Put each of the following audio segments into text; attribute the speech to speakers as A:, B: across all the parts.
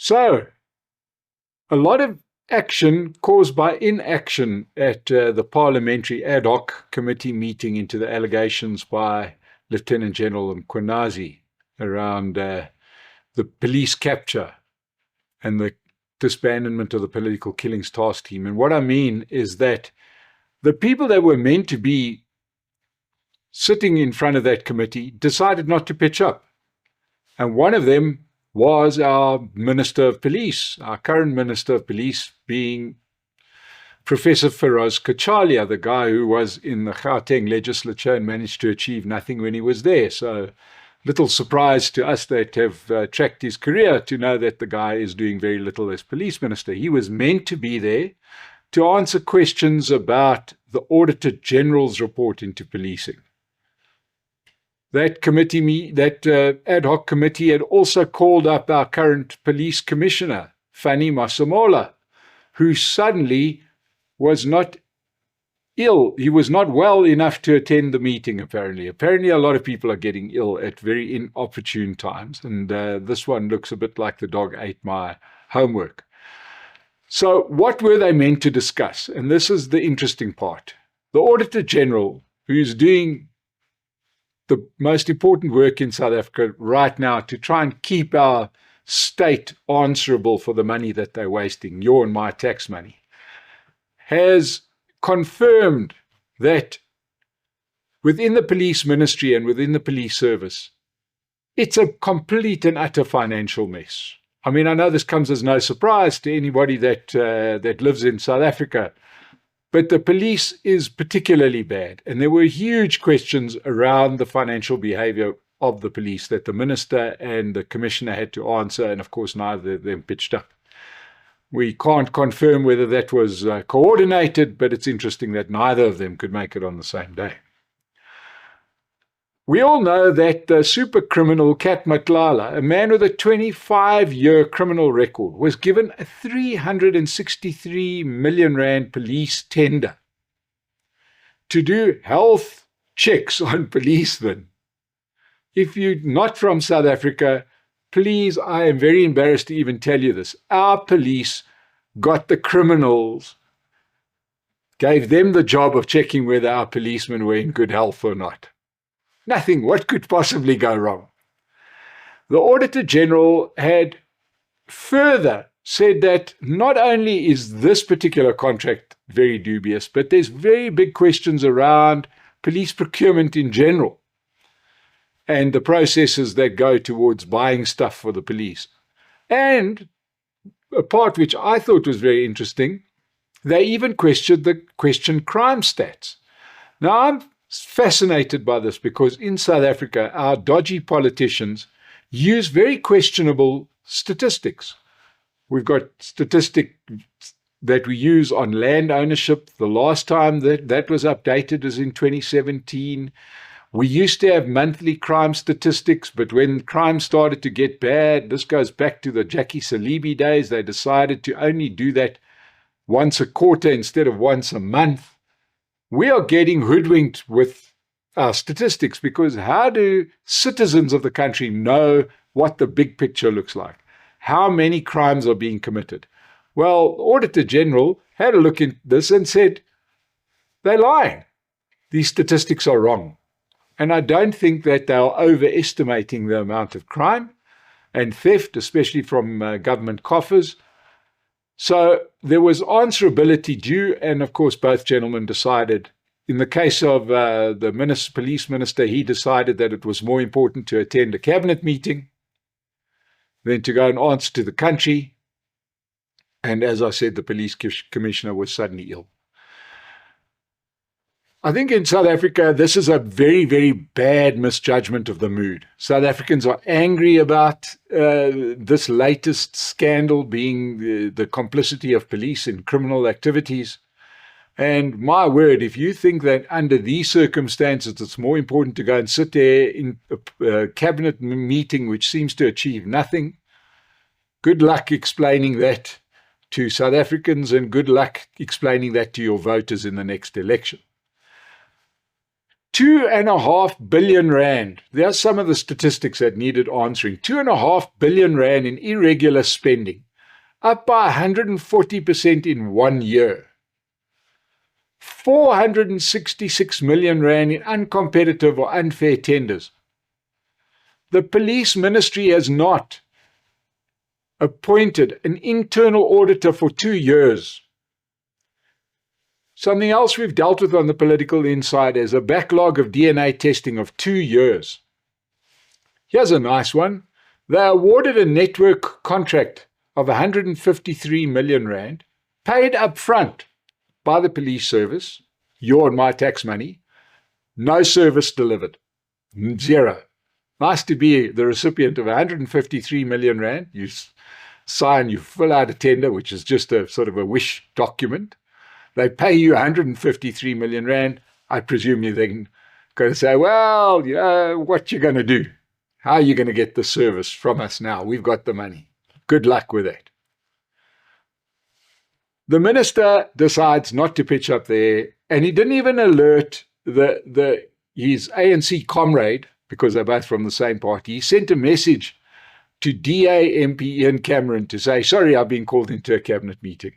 A: So, a lot of action caused by inaction at the parliamentary ad hoc committee meeting into the allegations by Lieutenant General Mkhwanazi around the police capture and the disbandment of the political killings task team. And what I mean is that the people that were meant to be sitting in front of that committee decided not to pitch up. And one of them was our Minister of Police, our current Minister of Police being Professor Feroz Kachalia, the guy who was in the Gauteng legislature and managed to achieve nothing when he was there. So little surprise to us that have tracked his career to know that the guy is doing very little as police minister. He was meant to be there to answer questions about the Auditor-General's report into policing. That committee, that ad hoc committee had also called up our current police commissioner, Fanny Masemola, who suddenly was not ill. He was not well enough to attend the meeting, apparently. Apparently, a lot of people are getting ill at very inopportune times, and this one looks a bit like the dog ate my homework. So what were they meant to discuss? And this is the interesting part. The Auditor-General, who's doing the most important work in South Africa right now to try and keep our state answerable for the money that they're wasting, your and my tax money, has confirmed that within the police ministry and within the police service, it's a complete and utter financial mess. I mean, I know this comes as no surprise to anybody that lives in South Africa, but the police is particularly bad. And there were huge questions around the financial behavior of the police that the minister and the commissioner had to answer. And of course, neither of them pitched up. We can't confirm whether that was coordinated, but it's interesting that neither of them could make it on the same day. We all know that the super criminal Kat Matlala, a man with a 25-year criminal record, was given a 363 million rand police tender to do health checks on policemen. If you're not from South Africa, please, I am very embarrassed to even tell you this. Our police got the criminals, gave them the job of checking whether our policemen were in good health or not. Nothing. What could possibly go wrong? The Auditor-General had further said that not only is this particular contract very dubious, but there's very big questions around police procurement in general and the processes that go towards buying stuff for the police. And a part which I thought was very interesting, they even questioned crime stats. Now, I'm fascinated by this because in South Africa, our dodgy politicians use very questionable statistics. We've got statistics that we use on land ownership. The last time that was updated was in 2017. We used to have monthly crime statistics, but when crime started to get bad, this goes back to the Jackie Salibi days, they decided to only do that once a quarter instead of once a month. We are getting hoodwinked with our statistics because how do citizens of the country know what the big picture looks like? How many crimes are being committed? Well, the Auditor-General had a look at this and said, they're lying. These statistics are wrong. And I don't think that they're overestimating the amount of crime and theft, especially from government coffers. So there was answerability due, and of course both gentlemen decided, in the case of the police minister, he decided that it was more important to attend a cabinet meeting than to go and answer to the country. And as I said, the police commissioner was suddenly ill. I think in South Africa, this is a very, very bad misjudgment of the mood. South Africans are angry about this latest scandal being the complicity of police in criminal activities. And my word, if you think that under these circumstances, it's more important to go and sit there in a cabinet meeting which seems to achieve nothing, good luck explaining that to South Africans and good luck explaining that to your voters in the next election. 2.5 billion rand. There are some of the statistics that needed answering. 2.5 billion rand in irregular spending, up by 140% in 1 year. 466 million rand in uncompetitive or unfair tenders. The police ministry has not appointed an internal auditor for 2 years. Something else we've dealt with on the Political Insider is a backlog of DNA testing of 2 years. Here's a nice one. They awarded a network contract of 153 million rand, paid up front by the police service, your and my tax money, no service delivered, zero. Nice to be the recipient of 153 million rand. You sign, you fill out a tender, which is just a sort of a wish document. They pay you 153 million rand. I presume you're then going to say, well, what you going to do? How are you going to get the service from us now? We've got the money. Good luck with that. The minister decides not to pitch up there, and he didn't even alert his ANC comrade, because they're both from the same party. He sent a message to DA MP Ian Cameron to say, sorry, I've been called into a cabinet meeting.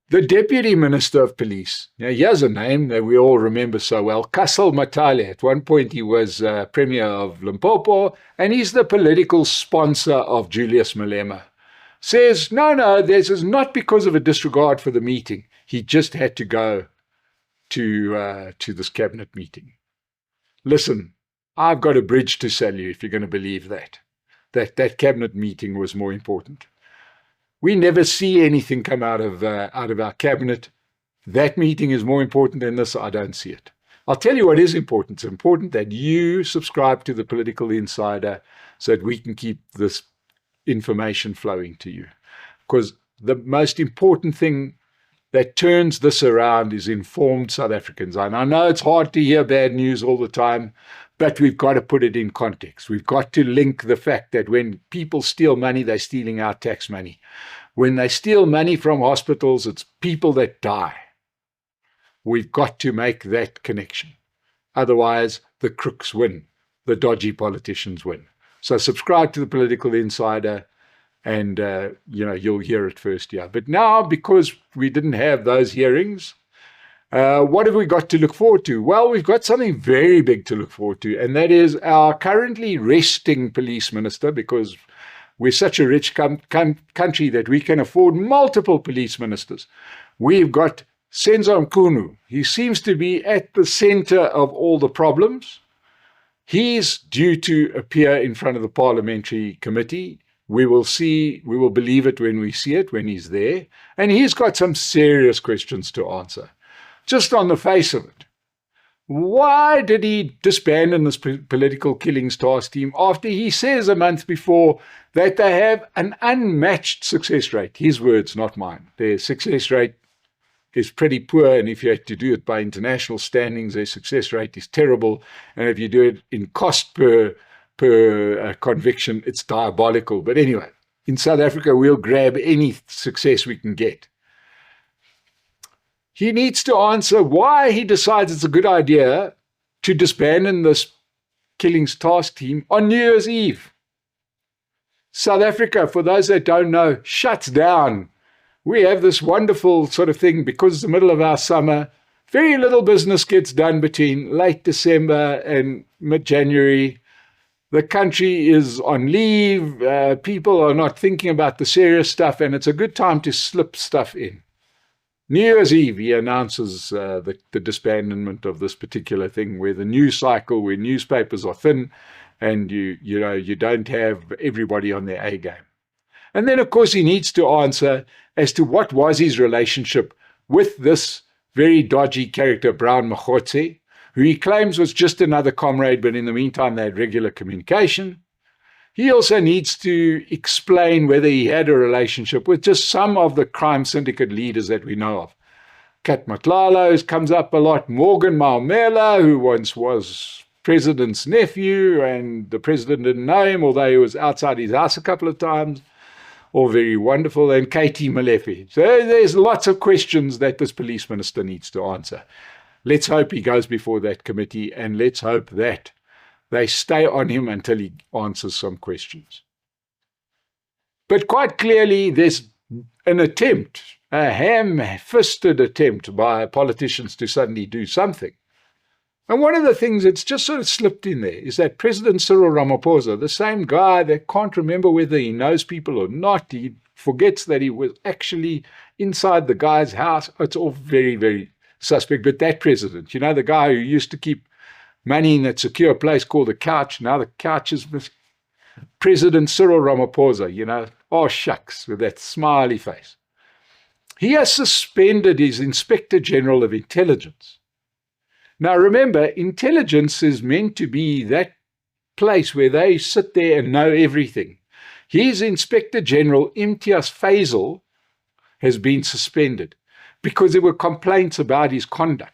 A: The Deputy Minister of Police, now here's a name that we all remember so well, Kassel Matale. At one point he was Premier of Limpopo, and he's the political sponsor of Julius Malema. Says, no, this is not because of a disregard for the meeting. He just had to go to this cabinet meeting. Listen, I've got a bridge to sell you if you're going to believe that cabinet meeting was more important. We never see anything come out of our cabinet. That meeting is more important than this. I don't see it. I'll tell you what is important. It's important that you subscribe to the Political Insider so that we can keep this information flowing to you. Because the most important thing that turns this around is informed South Africans. And I know it's hard to hear bad news all the time, but we've got to put it in context. We've got to link the fact that when people steal money, they're stealing our tax money. When they steal money from hospitals, it's people that die. We've got to make that connection. Otherwise, the crooks win. The dodgy politicians win. So subscribe to the Political Insider, and you'll hear it first here. But now, because we didn't have those hearings, what have we got to look forward to? Well, we've got something very big to look forward to, and that is our currently resting police minister, because we're such a rich country that we can afford multiple police ministers. We've got Senzo Mkhunu. He seems to be at the center of all the problems. He's due to appear in front of the parliamentary committee. We will believe it when we see it, when he's there. And he's got some serious questions to answer. Just on the face of it. Why did he disband in this political killings task team after he says a month before that they have an unmatched success rate? His words, not mine. Their success rate is pretty poor, and if you had to do it by international standings, their success rate is terrible. And if you do it in cost per conviction, it's diabolical. But anyway, in South Africa, we'll grab any success we can get. He needs to answer why he decides it's a good idea to disband this killings task team on New Year's Eve. South Africa, for those that don't know, shuts down. We have this wonderful sort of thing because it's the middle of our summer. Very little business gets done between late December and mid-January. The country is on leave. People are not thinking about the serious stuff, and it's a good time to slip stuff in. New Year's Eve, he announces the disbandment of this particular thing, where the news cycle, where newspapers are thin, and you don't have everybody on their A game. And then, of course, he needs to answer as to what was his relationship with this very dodgy character, Brown Mokgotse, who he claims was just another comrade, but in the meantime, they had regular communication. He also needs to explain whether he had a relationship with just some of the crime syndicate leaders that we know of. Kat Matlala comes up a lot. Morgan Maumela, who once was president's nephew, and the president didn't know him, although he was outside his house a couple of times. All very wonderful. And Katie Malefe. So there's lots of questions that this police minister needs to answer. let's hope he goes before that committee, and let's hope that they stay on him until he answers some questions. But quite clearly, there's an attempt, a ham-fisted attempt by politicians to suddenly do something. And one of the things that's just sort of slipped in there is that President Cyril Ramaphosa, the same guy that can't remember whether he knows people or not, he forgets that he was actually inside the guy's house. It's all very, very suspect. But that president, you know, the guy who used to keep money in that secure place called the couch, now the couch is missing. President Cyril Ramaphosa, you know, oh shucks, with that smiley face. He has suspended his Inspector General of Intelligence. Now remember, intelligence is meant to be that place where they sit there and know everything. His Inspector General, Imtiaz Faisal, has been suspended because there were complaints about his conduct.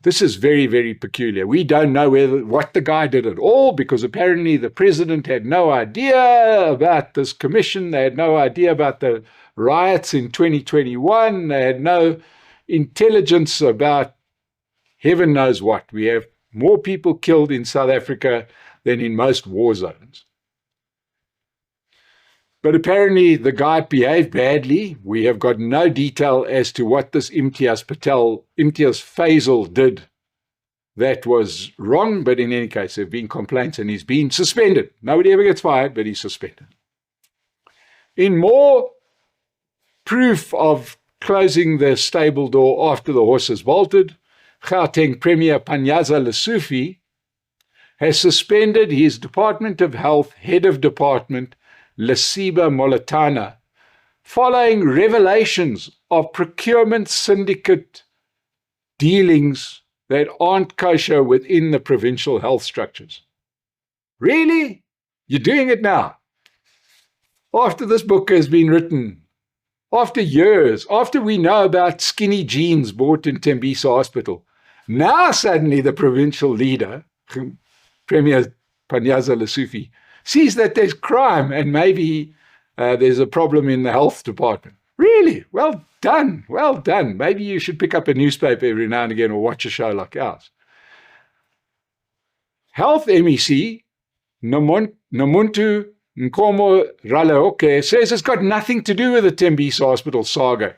A: This is very, very peculiar. We don't know what the guy did at all, because apparently the president had no idea about this commission. They had no idea about the riots in 2021. They had no intelligence about heaven knows what. We have more people killed in South Africa than in most war zones. But apparently the guy behaved badly. We have got no detail as to what this Imtiaz Faisal did that was wrong, but in any case, there have been complaints and he's been suspended. Nobody ever gets fired, but he's suspended. In more proof of closing the stable door after the horses bolted, Gauteng Premier Panyaza Lesufi has suspended his Department of Health head of department, Lesiba Molatana, following revelations of procurement syndicate dealings that aren't kosher within the provincial health structures. Really? You're doing it now? After this book has been written, after years, after we know about skinny jeans bought in Tembisa Hospital, now suddenly the provincial leader, Premier Panyaza Lesufi, sees that there's crime and maybe there's a problem in the health department. Really? Well done. Well done. Maybe you should pick up a newspaper every now and again or watch a show like ours. Health MEC, Nomuntu Nkomo Raleoke, says it's got nothing to do with the Tembisa Hospital saga.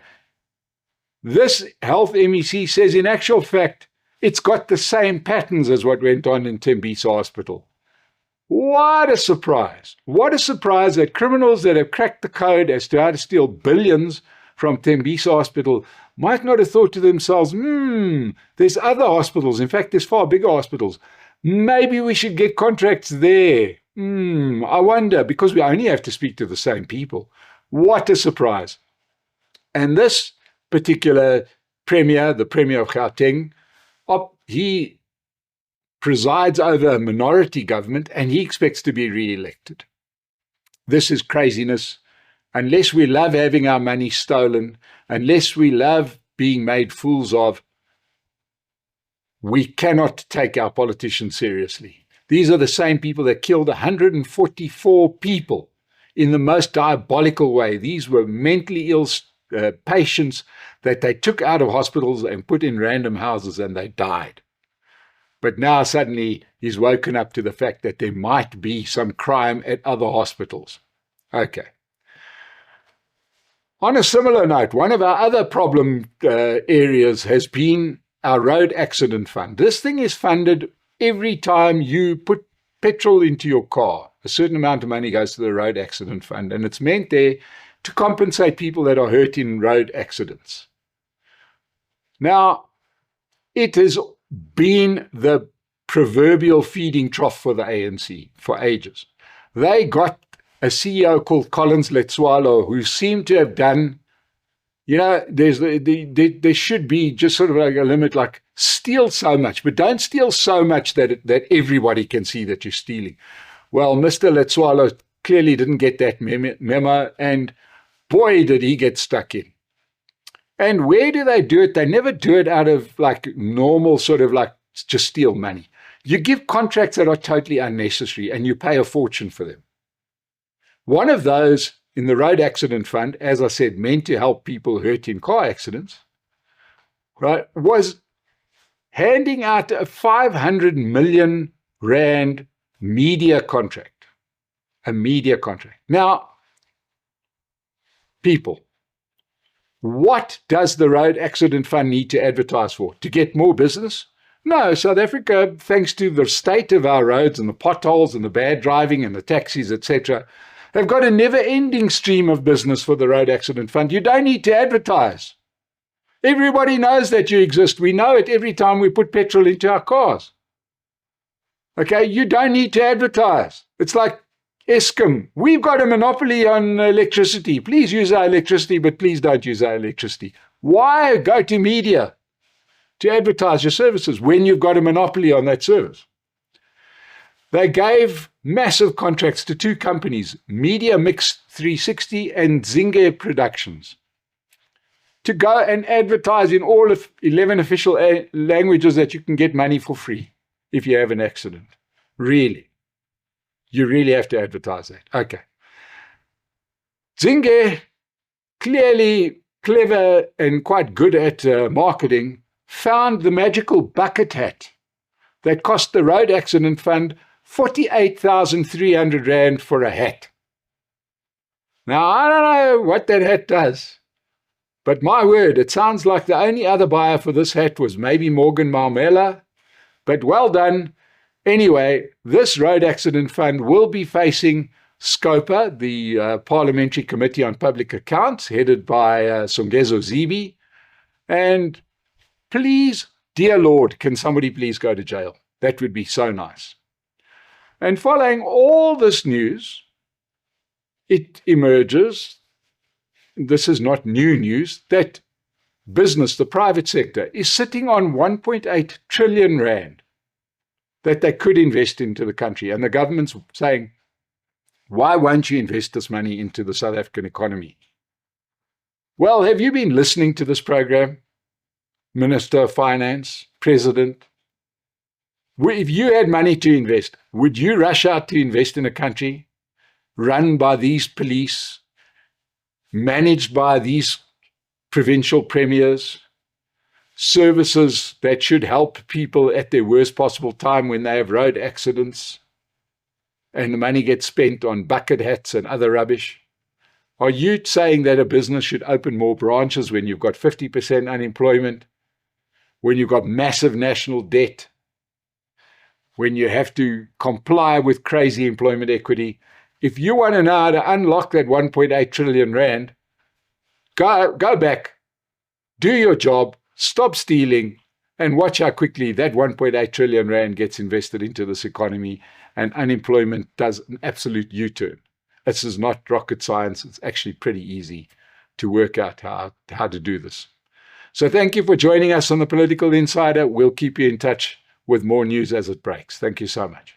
A: This health MEC says, in actual fact, it's got the same patterns as what went on in Tembisa Hospital. What a surprise. What a surprise that criminals that have cracked the code as to how to steal billions from Tembisa Hospital might not have thought to themselves, there's other hospitals. In fact, there's far bigger hospitals. Maybe we should get contracts there. I wonder, because we only have to speak to the same people. What a surprise. And this particular premier, the premier of Gauteng, he presides over a minority government and he expects to be re-elected. This is craziness. Unless we love having our money stolen, unless we love being made fools of, we cannot take our politicians seriously. These are the same people that killed 144 people in the most diabolical way. These were mentally ill patients that they took out of hospitals and put in random houses and they died. But now suddenly he's woken up to the fact that there might be some crime at other hospitals. Okay. On a similar note, one of our other problem areas has been our road accident fund. This thing is funded every time you put petrol into your car. A certain amount of money goes to the road accident fund, and it's meant there to compensate people that are hurt in road accidents. Now, it has been the proverbial feeding trough for the ANC for ages. They got a CEO called Collins Letsoalo who seemed to have done, there should be just sort of like a limit, like steal so much, but don't steal so much that everybody can see that you're stealing. Well, Mr. Letsoalo clearly didn't get that memo, and boy, did he get stuck in. And where do they do it? They never do it out of like normal sort of like just steal money. You give contracts that are totally unnecessary and you pay a fortune for them. One of those in the road accident fund, as I said, meant to help people hurt in car accidents, right, was handing out a 500 million rand media contract. A media contract. Now, people, what does the Road Accident Fund need to advertise for? To get more business? No, South Africa, thanks to the state of our roads and the potholes and the bad driving and the taxis, etc., they've got a never-ending stream of business for the Road Accident Fund. You don't need to advertise. Everybody knows that you exist. We know it every time we put petrol into our cars. Okay, you don't need to advertise. It's like Eskom. We've got a monopoly on electricity. Please use our electricity, but please don't use our electricity. Why go to media to advertise your services when you've got a monopoly on that service? They gave massive contracts to two companies, Media Mix 360 and Zinge Productions, to go and advertise in all of 11 official languages that you can get money for free if you have an accident. Really. You really have to advertise that. Okay. Zinge, clearly clever and quite good at marketing, found the magical bucket hat that cost the Road Accident Fund 48,300 Rand for a hat. Now, I don't know what that hat does, but my word, it sounds like the only other buyer for this hat was maybe Morgan Marmela, but well done. Anyway, this Road Accident Fund will be facing SCOPA, the Parliamentary Committee on Public Accounts, headed by Songezo Zibi, and please, dear Lord, can somebody please go to jail? That would be so nice. And following all this news, it emerges, this is not new news, that business, the private sector, is sitting on 1.8 trillion Rand that they could invest into the country. And the government's saying, why won't you invest this money into the South African economy? Well, have you been listening to this program? Minister of Finance, President, if you had money to invest, would you rush out to invest in a country run by these police, managed by these provincial premiers, services that should help people at their worst possible time when they have road accidents, and the money gets spent on bucket hats and other rubbish? Are you saying that a business should open more branches when you've got 50% unemployment, when you've got massive national debt, when you have to comply with crazy employment equity? If you want to know how to unlock that 1.8 trillion Rand, go back, do your job, stop stealing, and watch how quickly that 1.8 trillion Rand gets invested into this economy and unemployment does an absolute U-turn. This is not rocket science. It's actually pretty easy to work out how to do this. So thank you for joining us on the Political Insider. We'll keep you in touch with more news as it breaks. Thank you so much.